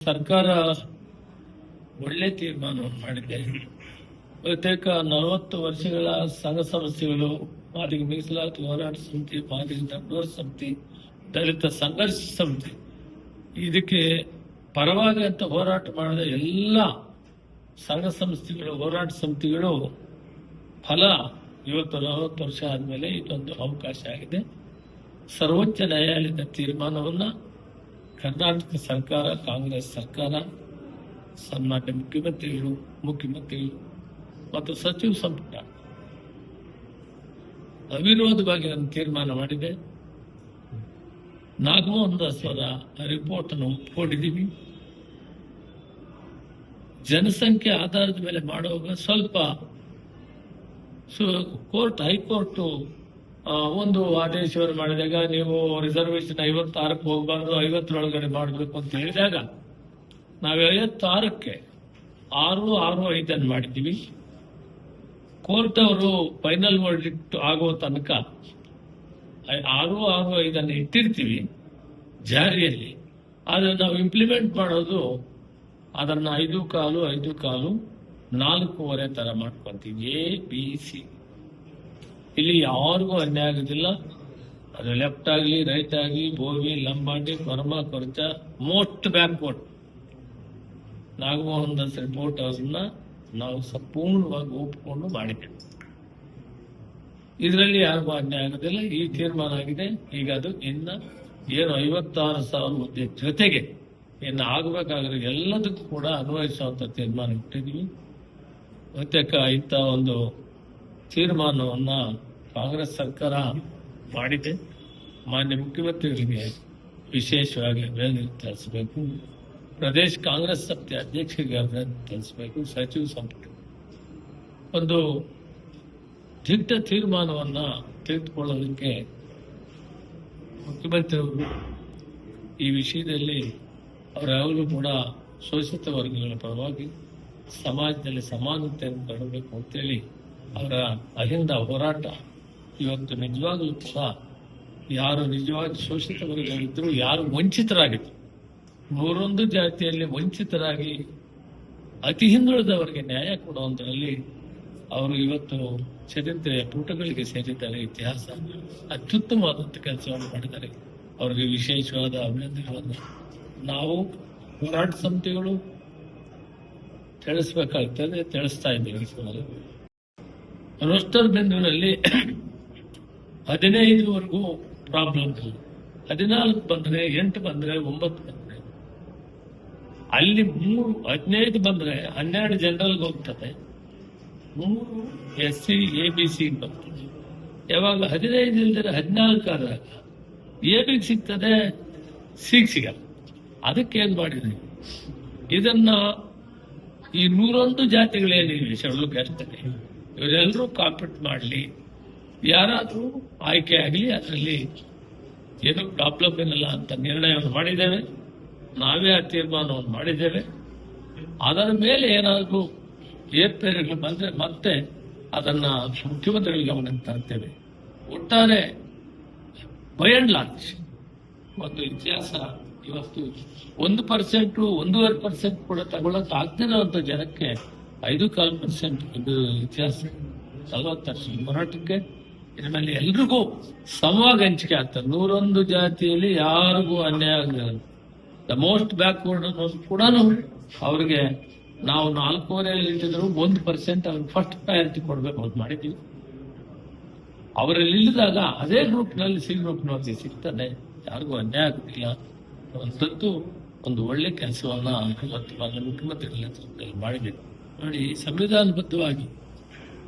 ಸರ್ಕಾರ ಒಳ್ಳೆ ತೀರ್ಮಾನ ಮಾಡಿದೆ. ಬಹುತೇಕ 40 ವರ್ಷಗಳ ಸಂಘ ಸಂಸ್ಥೆಗಳು, ಮಾದಿಗ ಮೀಸಲಾತಿ ಹೋರಾಟ ಸಮಿತಿ, ಮಾದಿಗ ದಂಡೋರ ಸಮಿತಿ, ದಲಿತ ಸಂಘರ್ಷ ಸಮಿತಿ, ಇದಕ್ಕೆ ಪರವಾಗಿ ಅಂತ ಹೋರಾಟ ಮಾಡಿದ ಎಲ್ಲ ಸಂಘ ಸಂಸ್ಥೆಗಳು, ಹೋರಾಟ ಸಮಿತಿಗಳು ಫಲ ಇವತ್ತು 40 ವರ್ಷ ಆದ್ಮೇಲೆ ಇದೊಂದು ಅವಕಾಶ ಆಗಿದೆ. ಸರ್ವೋಚ್ಚ ನ್ಯಾಯಾಲಯದ ತೀರ್ಮಾನವನ್ನ ಕರ್ನಾಟಕ ಸರ್ಕಾರ, ಕಾಂಗ್ರೆಸ್ ಸರ್ಕಾರ, ಸನ್ಮಾನ್ಯ ಮುಖ್ಯಮಂತ್ರಿಗಳು ಮತ್ತು ಸಚಿವ ಸಂಪುಟ ಅವಿರೋಧವಾಗಿ ಒಂದು ತೀರ್ಮಾನ ಮಾಡಿದೆ. ನಾಗಮೋಹನ್ ದಾಸ್ ಅವರ ರಿಪೋರ್ಟ್ ಅನ್ನು ಒಪ್ಪಿಕೊಂಡಿದ್ದೀವಿ. ಜನಸಂಖ್ಯೆ ಆಧಾರದ ಮೇಲೆ ಮಾಡುವಾಗ ಸ್ವಲ್ಪ ಹೈಕೋರ್ಟ್ ಒಂದು ಆದೇಶವನ್ನು ಮಾಡಿದಾಗ ನೀವು ರಿಸರ್ವೇಶನ್ 56ಕ್ಕೆ ಹೋಗಬಾರ್ದು, 50ರೊಳಗಡೆ ಮಾಡಬೇಕು ಅಂತ ಹೇಳಿದಾಗ ನಾವು 56ಕ್ಕೆ 665 ಮಾಡಿದ್ದೀವಿ. ಕೋರ್ಟ್ ಅವರು ಫೈನಲ್ ವರ್ಡಿಕ್ಟ್ ಆಗೋ ತನಕ 665 ಇಟ್ಟಿರ್ತೀವಿ ಜಾರಿಯಲ್ಲಿ. ಆದರೆ ನಾವು ಇಂಪ್ಲಿಮೆಂಟ್ ಮಾಡೋದು ಅದನ್ನ 5 ಕಾಲು 4.25 ತರ ಮಾಡ್ಕೊಂತೀವಿ. ABC ಇಲ್ಲಿ ಯಾರಿಗೂ ಅನ್ಯಾಯ ಆಗೋದಿಲ್ಲ. ಅದು ಲೆಫ್ಟ್ ಆಗಲಿ, ರೈಟ್ ಆಗಲಿ, Bhovi, Lambani, Korama, Koracha, most backward. Nagamohan Das report ಅದನ್ನ ನಾವು ಸಂಪೂರ್ಣವಾಗಿ ಒಪ್ಪಿಕೊಂಡು ಮಾಡಿದ್ದೇವೆ. ಇದರಲ್ಲಿ ಯಾರಿಗೂ ಅನ್ಯಾಯ ಆಗೋದಿಲ್ಲ. ಈ ತೀರ್ಮಾನ ಆಗಿದೆ. ಈಗ ಅದು ಇನ್ನ ಏನು 56,000 ಹುದ್ದೆ ಜೊತೆಗೆ ಇನ್ನು ಆಗಬೇಕಾದ್ರೆ ಎಲ್ಲದಕ್ಕೂ ಕೂಡ ಅನ್ವಯಿಸುವಂತ ತೀರ್ಮಾನ ಇಟ್ಟಿದ್ವಿ. ಬಹುತೇಕ ಇಂಥ ಒಂದು ತೀರ್ಮಾನವನ್ನ ಕಾಂಗ್ರೆಸ್ ಸರ್ಕಾರ ಮಾಡಿದೆ. ಮಾನ್ಯ ಮುಖ್ಯಮಂತ್ರಿಗಳಿಗೆ ವಿಶೇಷವಾಗಿ ಅಭಿನಂದನೆ ತಿಳಿಸಬೇಕು. ಪ್ರದೇಶ ಕಾಂಗ್ರೆಸ್ ಸಮಿತಿ ಅಧ್ಯಕ್ಷರಿಗೆ ಅಭಿನಂದನೆ ತಿಳಿಸಬೇಕು. ಸಚಿವ ಸಂಪುಟ ಒಂದು ದಿಟ್ಟ ತೀರ್ಮಾನವನ್ನ ತೆಗೆದುಕೊಳ್ಳೋದಕ್ಕೆ ಮುಖ್ಯಮಂತ್ರಿಯವರು ಈ ವಿಷಯದಲ್ಲಿ ಅವರಾಗಲೂ ಕೂಡ ಶೋಷಿತ ವರ್ಗಗಳ ಪರವಾಗಿ ಸಮಾಜದಲ್ಲಿ ಸಮಾನತೆಯನ್ನು ತರಬೇಕು ಅಂತೇಳಿ ಅವರ ಅಹಿಂದ ಹೋರಾಟ ಇವತ್ತು ನಿಜವಾಗ್ಲೂ ಕೂಡ ಯಾರು ನಿಜವಾಗಿ ಶೋಷಿತ ವರ್ಗಗಳಿದ್ರು, ಯಾರು ವಂಚಿತರಾಗಿದ್ರು, 101 ಜಾತಿಯಲ್ಲಿ ವಂಚಿತರಾಗಿ ಅತಿ ಹಿಂದುಳಿದವರಿಗೆ ನ್ಯಾಯ ಕೊಡುವುದರಲ್ಲಿ ಅವರು ಇವತ್ತು ಚರಿತ್ರೆಯ ಪುಟಗಳಿಗೆ ಸೇರಿದ್ದಾರೆ. ಇತಿಹಾಸ ಅತ್ಯುತ್ತಮವಾದಂಥ ಕೆಲಸವನ್ನು ಮಾಡಿದ್ದಾರೆ. ಅವರಿಗೆ ವಿಶೇಷವಾದ ಅಭಿನಂದನೆಗಳನ್ನು ನಾವು ಹೋರಾಟ ಸಮಿತಿಗಳು ತಿಳಿಸಬೇಕಾಗ್ತದೆ, ತಿಳಿಸ್ತಾ ಇದ್ದೇವೆ. ರೋಸ್ಟರ್ ಬಿಂದುವಿನಲ್ಲಿ 15ವರೆಗೂ ಪ್ರಾಬ್ಲಮ್ ಇಲ್ಲ. 14 ಬಂದ್ರೆ, 8 ಬಂದ್ರೆ, 9 ಬಂದ್ರೆ, ಅಲ್ಲಿ 3, 15 ಬಂದ್ರೆ 12 ಜನರಲ್ಗೆ ಹೋಗ್ತದೆ, 3 SC ABC ಬರ್ತದೆ. ಯಾವಾಗ 15 ಇಲ್ದಿರ 14 ಆದಾಗ ABಗೆ ಸಿಗ್ತದೆ, Cಗೆ ಸಿಗಲ್ಲ. ಅದಕ್ಕೆ ಏನ್ ಮಾಡಿದ್ವಿ, ಇದನ್ನ ಈ 101 ಜಾತಿಗಳೇನಿವೆ ಶೆಡ್ಯೂಲ್ ಕ್ಯಾಸ್ಟ್ನಲ್ಲಿ ಇವರೆಲ್ಲರೂ ಕಾಂಪೀಟ್ ಮಾಡಲಿ, ಯಾರಾದ್ರೂ ಆಯ್ಕೆ ಆಗಲಿ, ಅದರಲ್ಲಿ ಏನು ಪ್ರಾಬ್ಲಮ್ ಇರಲ್ಲ ಅಂತ ನಿರ್ಣಯವನ್ನು ಮಾಡಿದ್ದೇವೆ. ನಾವೇ ಆ ತೀರ್ಮಾನವನ್ನು ಮಾಡಿದ್ದೇವೆ. ಅದರ ಮೇಲೆ ಏನಾದರೂ ಏರ್ಪೇರುಗಳು ಬಂದ್ರೆ ಮತ್ತೆ ಅದನ್ನ ಮುಖ್ಯಮಂತ್ರಿಗಳ ಗಮನಕ್ಕೆ ತರ್ತೇವೆ. ಒಟ್ಟಾರೆ ಬೈ ಅಂಡ್ ಲಾರ್ಜ್ ಒಂದು ಇತಿಹಾಸ ಇವತ್ತು 1%, 1.5% ಕೂಡ ತಗೊಳ್ಳಕ್ ಆಗ್ತಿರೋಂಥ ಜನಕ್ಕೆ 5.25% ಇದು ಇತಿಹಾಸ. 40 ವರ್ಷ ಹೋರಾಟಕ್ಕೆ ಇದರಲ್ಲಿ ಎಲ್ರಿಗೂ ಸಮವಾಗಿ ಹಂಚಿಕೆ ಆಗ್ತದೆ. 101 ಜಾತಿಯಲ್ಲಿ ಯಾರಿಗೂ ಅನ್ಯಾಯ ಆಗಲಿಲ್ಲ. ದ ಮೋಸ್ಟ್ ಬ್ಯಾಕ್ವರ್ಡ್ ಕೂಡ ಅವ್ರಿಗೆ ನಾವು 4.25 ಇಟ್ಟಿದ್ರು 1% ಅವ್ರಿಗೆ ಫಸ್ಟ್ ಪ್ರಯಾರಿಟಿ ಕೊಡ್ಬೇಕು ಅಂತ ಮಾಡಿದ್ದೀವಿ. ಅವರಲ್ಲಿ ಇಳಿದಾಗ ಅದೇ ಗ್ರೂಪ್ನಲ್ಲಿ ಸಿ ಗ್ರೂಪ್ನವ್ರಿಗೆ ಸಿಗ್ತದೆ, ಯಾರಿಗೂ ಅನ್ಯಾಯ ಆಗುತ್ತಿಲ್ಲ ಅಂತದ್ದು ಒಂದು ಒಳ್ಳೆ ಕೆಲಸವನ್ನ ಇವತ್ತು ಮಾನ್ಯ ಮುಖ್ಯಮಂತ್ರಿಗಳ ನೇತೃತ್ವದಲ್ಲಿ ಮಾಡಿದ್ದೀವಿ. ನೋಡಿ, ಸಂವಿಧಾನಬದ್ಧವಾಗಿ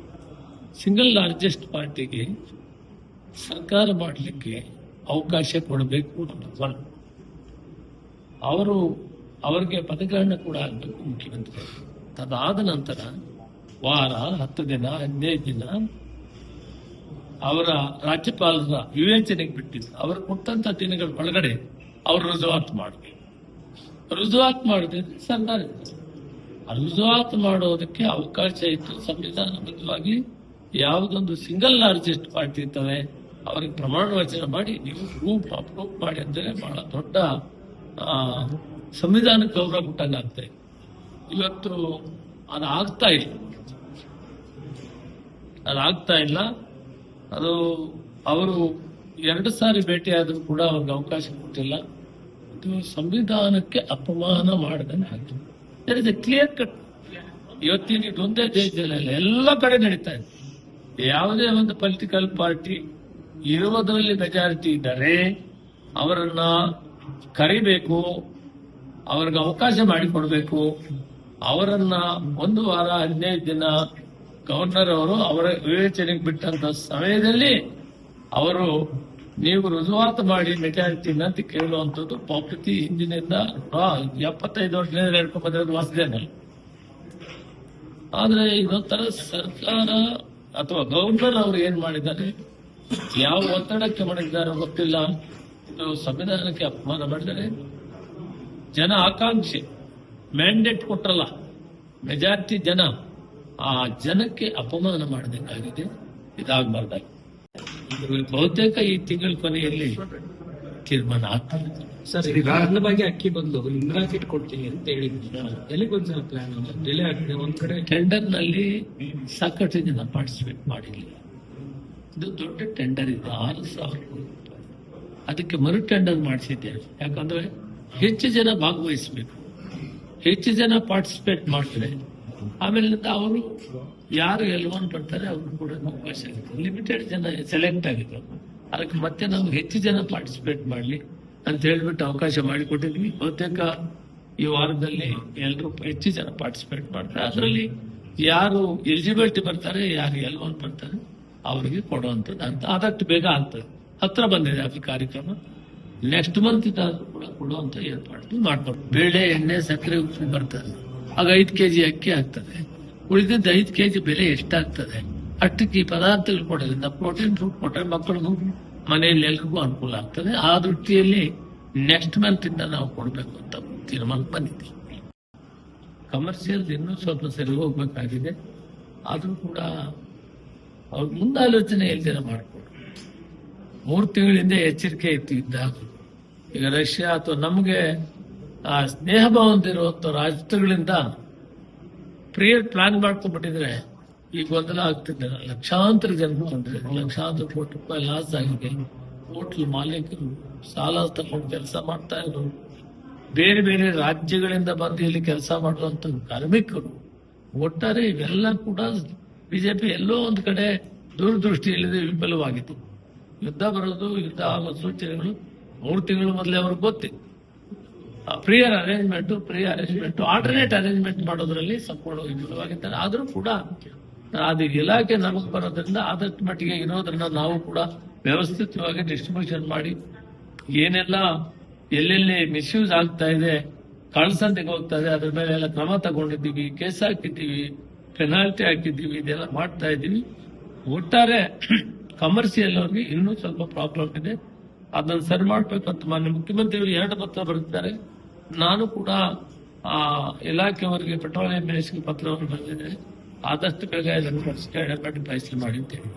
ಸಿಂಗಲ್ ಲಾರ್ಜೆಸ್ಟ್ ಪಾರ್ಟಿಗೆ ಸರ್ಕಾರ ಮಾಡಲಿಕ್ಕೆ ಅವಕಾಶ ಕೊಡಬೇಕು. ಅವರಿಗೆ ಪದಗ್ರಹಣ ಕೂಡ ಆಗಬೇಕು ಮುಖ್ಯಮಂತ್ರಿ. ಅದಾದ ನಂತರ ವಾರ, 10 ದಿನ, 15 ದಿನ ಅವರ ರಾಜ್ಯಪಾಲರ ವಿವೇಚನೆಗೆ ಬಿಟ್ಟಿದ್ದು. ಅವರು ಕೊಟ್ಟಂತ ದಿನಗಳ ಒಳಗಡೆ ಅವರು ರುಜುವಾತು ಮಾಡಬೇಕು. ರುಜುವಾತು ಮಾಡಿದ್ರೆ ಸರ್ಕಾರ ರುಜುವಾತು ಮಾಡೋದಕ್ಕೆ ಅವಕಾಶ ಇತ್ತು. ಸಂವಿಧಾನಬದ್ಧವಾಗಿ ಯಾವುದೊಂದು ಸಿಂಗಲ್ ಲಾರ್ಜೆಸ್ಟ್ ಪಾರ್ಟಿ ಇರ್ತವೆ ಅವರಿಗೆ ಪ್ರಮಾಣ ವಚನ ಮಾಡಿ ನೀವು ಗ್ರೂಪ್ ಅಪ್ರೂವ್ ಮಾಡಿ ಅಂದರೆ ಬಹಳ ದೊಡ್ಡ ಸಂವಿಧಾನಕ್ಕೆ ಗೌರವ ಕೊಟ್ಟಂಗೆ ಆಗ್ತಾ ಇದೆ. ಇವತ್ತು ಅದಾಗ್ತಾ ಇಲ್ಲ, ಅದು ಅವರು 2 ಸಾರಿ ಭೇಟಿಯಾದರೂ ಕೂಡ ಅವ್ರಿಗೆ ಅವಕಾಶ ಕೊಟ್ಟಿಲ್ಲ. ಇದು ಸಂವಿಧಾನಕ್ಕೆ ಅಪಮಾನ ಮಾಡದಂಗೆ ಆಗ್ತದೆ. There is a clear cut. ಇವತ್ತಿನ ಇದೊಂದೇ ದೇಶದಲ್ಲಿ ಎಲ್ಲ ಕಡೆ ನಡೀತಾ ಇದೆ. ಯಾವುದೇ ಒಂದು ಪೊಲಿಟಿಕಲ್ ಪಾರ್ಟಿ ಇರುವುದರಲ್ಲಿ ಮೆಜಾರಿಟಿ ಇದ್ದರೆ ಅವರನ್ನ ಕರಿಬೇಕು, ಅವ್ರಿಗೆ ಅವಕಾಶ ಮಾಡಿಕೊಡ್ಬೇಕು. ಅವರನ್ನ 1 ವಾರ 15 ದಿನ ಗವರ್ನರ್ ಅವರು ಅವರ ವಿವೇಚನೆಗೆ ಬಿಟ್ಟಂತ ಸಮಯದಲ್ಲಿ ಅವರು ನೀವು ರುಜುವಾತು ಮಾಡಿ ಮೆಜಾರಿಟಿನ ಅಂತ ಕೇಳುವಂಥದ್ದು ಪ್ರಕೃತಿ ಹಿಂದಿನಿಂದ 75 ವರ್ಷದಿಂದ ನಡ್ಕೊಂಡು ಬಂದಿರೋದು ವಾಸುದೇವನಲ್ಲ. ಆದ್ರೆ ಇದೊಂಥರ ಸರ್ಕಾರ ಅಥವಾ ಗವರ್ನರ್ ಅವರು ಏನ್ ಮಾಡಿದ್ದಾರೆ, ಯಾವ ಒತ್ತಡಕ್ಕೆ ಮಾಡಿದ್ದಾರೋ ಗೊತ್ತಿಲ್ಲ. ಇದು ಸಂವಿಧಾನಕ್ಕೆ ಅಪಮಾನ ಮಾಡಿದರೆ, ಜನ ಆಕಾಂಕ್ಷೆ ಮ್ಯಾಂಡೇಟ್ ಕೊಟ್ಟರಲ್ಲ, ಮೆಜಾರಿಟಿ ಜನ, ಆ ಜನಕ್ಕೆ ಅಪಮಾನ ಮಾಡಬೇಕಾಗಿದೆ. ಇದಾಗಬಾರ್ದಾಗಿ ಬಹುತೇಕ ಈ ತಿಂಗಳ ಕೊನೆಯಲ್ಲಿ ತೀರ್ಮಾನ ಆಗ್ತದೆ. ಸರ್, ಈಗ ಅನ್ನಭಾಗ್ಯ ಅಕ್ಕಿ ಬದಲು ಇಂದಿರಾ ಕಿಟ್ ಕೊಡ್ತೀನಿ ಅಂತ ಹೇಳಿದ್ವಿ. ಎಲ್ಲಿಗೊಂದು ಸಲ ಪ್ಲಾನ್ ಡಿಲೇ ಆಗ್ತದೆ. ಒಂದ್ ಕಡೆ ಟೆಂಡರ್ ನಲ್ಲಿ ಸಾಕಷ್ಟು ಜನ ಪಾರ್ಟಿಸಿಪೇಟ್ ಮಾಡಿರಲಿಲ್ಲ. ಇದು ದೊಡ್ಡ ಟೆಂಡರ್ ಇದೆ, 6,000 ಕೋಟಿ ರೂಪಾಯಿ. ಅದಕ್ಕೆ ಮರು ಟೆಂಡರ್ ಮಾಡಿಸಿದ್ದೇವೆ. ಯಾಕಂದ್ರೆ ಹೆಚ್ಚು ಜನ ಭಾಗವಹಿಸಬೇಕು, ಹೆಚ್ಚು ಜನ ಪಾರ್ಟಿಸಿಪೇಟ್ ಮಾಡ್ತಾರೆ. ಆಮೇಲೆ ಅವರು ಯಾರು ಎಲ್ವನ್ ಬರ್ತಾರೆ ಅವ್ರು ಕೂಡ ಅವಕಾಶ ಆಗುತ್ತೆ. ಲಿಮಿಟೆಡ್ ಜನ ಸೆಲೆಕ್ಟ್ ಆಗಿದ್ರು, ಅದಕ್ಕೆ ಮತ್ತೆ ನಾವು ಹೆಚ್ಚು ಜನ ಪಾರ್ಟಿಸಿಪೇಟ್ ಮಾಡಲಿ ಅಂತ ಹೇಳ್ಬಿಟ್ಟು ಅವಕಾಶ ಮಾಡಿಕೊಟ್ಟಿದ್ವಿ. ಬಹುತೇಕ ಈ ವಾರದಲ್ಲಿ ಎಲ್ಲರೂ ಹೆಚ್ಚು ಜನ ಪಾರ್ಟಿಸಿಪೇಟ್ ಮಾಡ್ತಾರೆ. ಅದರಲ್ಲಿ ಯಾರು ಎಲಿಜಿಬಿಲಿಟಿ ಬರ್ತಾರೆ, ಯಾರು ಎಲ್ವನ್ ಬರ್ತಾರೆ ಅವರಿಗೆ ಕೊಡುವಂಥದ್ದು ಅಂತ ಆದಷ್ಟು ಬೇಗ ಆಗ್ತದೆ. ಹತ್ರ ಬಂದಿದೆ ಅದು ಕಾರ್ಯಕ್ರಮ. ನೆಕ್ಸ್ಟ್ ಮಂತ್ ಇದಾದ್ರೂ ಕೂಡ ಕೊಡುವಂತ ಏರ್ಪಾಡು ಮಾಡ್ಕೊಂಡು, ಬೇಳೆ, ಎಣ್ಣೆ, ಸಕ್ಕರೆ, ಉಪ್ಪು ಬರ್ತದೆ. ಆಗ 5 ಕೆಜಿ ಅಕ್ಕಿ ಆಗ್ತದೆ. ಉಳಿದಿದ್ದ 5 ಕೆಜಿ ಬೆಲೆ ಎಷ್ಟಾಗ್ತದೆ ಅಷ್ಟಕ್ಕೆ ಈ ಪದಾರ್ಥಗಳು ಕೊಡೋದ್ರಿಂದ ಪ್ರೋಟೀನ್ ಫುಡ್ ಕೊಟ್ಟರೆ ಮಕ್ಕಳಿಗೂ ಮನೆಯಲ್ಲಿ ಎಲ್ರಿಗೂ ಅನುಕೂಲ ಆಗ್ತದೆ. ಆ ದೃಷ್ಟಿಯಲ್ಲಿ ನೆಕ್ಸ್ಟ್ ಮಂತ್ ಇಂದ ನಾವು ಕೊಡಬೇಕು ಅಂತ ತೀರ್ಮಾನ ಬಂದಿದ್ದೀವಿ. ಕಮರ್ಷಿಯಲ್ ಇನ್ನೂ ಸ್ವಲ್ಪ ಸರಿ ಹೋಗ್ಬೇಕಾಗಿದೆ. ಆದ್ರೂ ಕೂಡ ಅವ್ರ ಮುಂದಾಲೋಚನೆ ಎಲ್ದಿರ ಮಾಡಿಕೊಡು. 3 ತಿಂಗಳಿಂದ ಎಚ್ಚರಿಕೆ ಇತ್ತು ಇದ್ದಾಗ. ಈಗ ರಷ್ಯಾ ಅಥವಾ ನಮಗೆ ಆ ಸ್ನೇಹ ಭಾವ ಹೊಂದಿರುವಂತ ರಾಷ್ಟ್ರಗಳಿಂದ ಪ್ರಿಯರ್ ಪ್ಲಾನ್ ಮಾಡ್ಕೊಂಡ್ಬಿಟ್ಟಿದ್ರೆ ಈ ಗೊಂದಲ ಆಗ್ತಿದ್ದಾರೆ. ಲಕ್ಷಾಂತರ ಜನರು ತೊಂದರೆ, ಲಕ್ಷಾಂತರ ಕೋಟಿ ರೂಪಾಯಿ ಲಾಸ್ ಆಗಿದೆ. ಹೋಟ್ಲ್ ಮಾಲೀಕರು ಸಾಲ ತಗೊಂಡು ಕೆಲಸ ಮಾಡ್ತಾ ಇದ್ರು, ಬೇರೆ ಬೇರೆ ರಾಜ್ಯಗಳಿಂದ ಬಂದು ಇಲ್ಲಿ ಕೆಲಸ ಮಾಡುವಂತ ಕಾರ್ಮಿಕರು, ಒಟ್ಟಾರೆ ಇವೆಲ್ಲ ಕೂಡ ಬಿಜೆಪಿ ಎಲ್ಲೋ ಒಂದು ಕಡೆ ದೂರದೃಷ್ಟಿಯಲ್ಲಿದೆ, ವಿಫಲವಾಗಿತ್ತು. ಯುದ್ಧ ಬರೋದು, ಯುದ್ಧ ಆಗೋ ಸೂಚನೆಗಳು 3 ತಿಂಗಳ ಮೊದಲೇ ಅವ್ರಿಗೆ ಗೊತ್ತಿತ್ತು. ಪ್ರಿಯರ್ ಅರೇಂಜ್ಮೆಂಟ್ ಆಲ್ಟರ್ನೇಟ್ ಅರೇಂಜ್ಮೆಂಟ್ ಮಾಡೋದ್ರಲ್ಲಿ ಸಂಪೂರ್ಣ ವಿಫಲವಾಗಿದ್ದಾರೆ. ಆದರೂ ಕೂಡ ಅದು ಇಲಾಖೆ ನಮಗೆ ಬರೋದ್ರಿಂದ ಆದಷ್ಟು ಮಟ್ಟಿಗೆ ಇರೋದ್ರಿಂದ ನಾವು ಕೂಡ ವ್ಯವಸ್ಥಿತವಾಗಿ ಡಿಸ್ಟ್ರಿಬ್ಯೂಷನ್ ಮಾಡಿ ಏನೆಲ್ಲ ಎಲ್ಲೆಲ್ಲಿ ಮಿಸ್ಯೂಸ್ ಆಗ್ತಾ ಇದೆ, ಕಳ್ಸಂತೆಗೆ ಹೋಗ್ತಾ ಇದೆ, ಅದ್ರ ಮೇಲೆ ಎಲ್ಲ ಕ್ರಮ ತಗೊಂಡಿದ್ದೀವಿ, ಕೇಸ್ ಹಾಕಿದ್ದೀವಿ, ಪೆನಾಲ್ಟಿ ಹಾಕಿದ್ದೀವಿ, ಇದೆಲ್ಲ ಮಾಡ್ತಾ ಇದ್ದೀವಿ. ಒಟ್ಟಾರೆ ಕಮರ್ಷಿಯಲ್ ಅವ್ರಿಗೆ ಇನ್ನೂ ಸ್ವಲ್ಪ ಪ್ರಾಬ್ಲಮ್ ಇದೆ. ಅದನ್ನು ಸರಿ ಮಾಡ್ಬೇಕಂತ ಮಾನ್ಯ ಮುಖ್ಯಮಂತ್ರಿಗಳು 2 ಪತ್ರ ಬರೆದಿದ್ದಾರೆ. ನಾನು ಕೂಡ ಆ ಇಲಾಖೆಯವರಿಗೆ ಪೆಟ್ರೋಲಿಯಂ ಮಿನಿಸ್ಟ್ರಿಗೆ ಪತ್ರವನ್ನು ಬರೆದಿದ್ದೇನೆ. ಆದಷ್ಟು ಬೇಗ ಇದನ್ನು ಫೈಸಲು ಮಾಡಿ ಅಂತೇಳಿ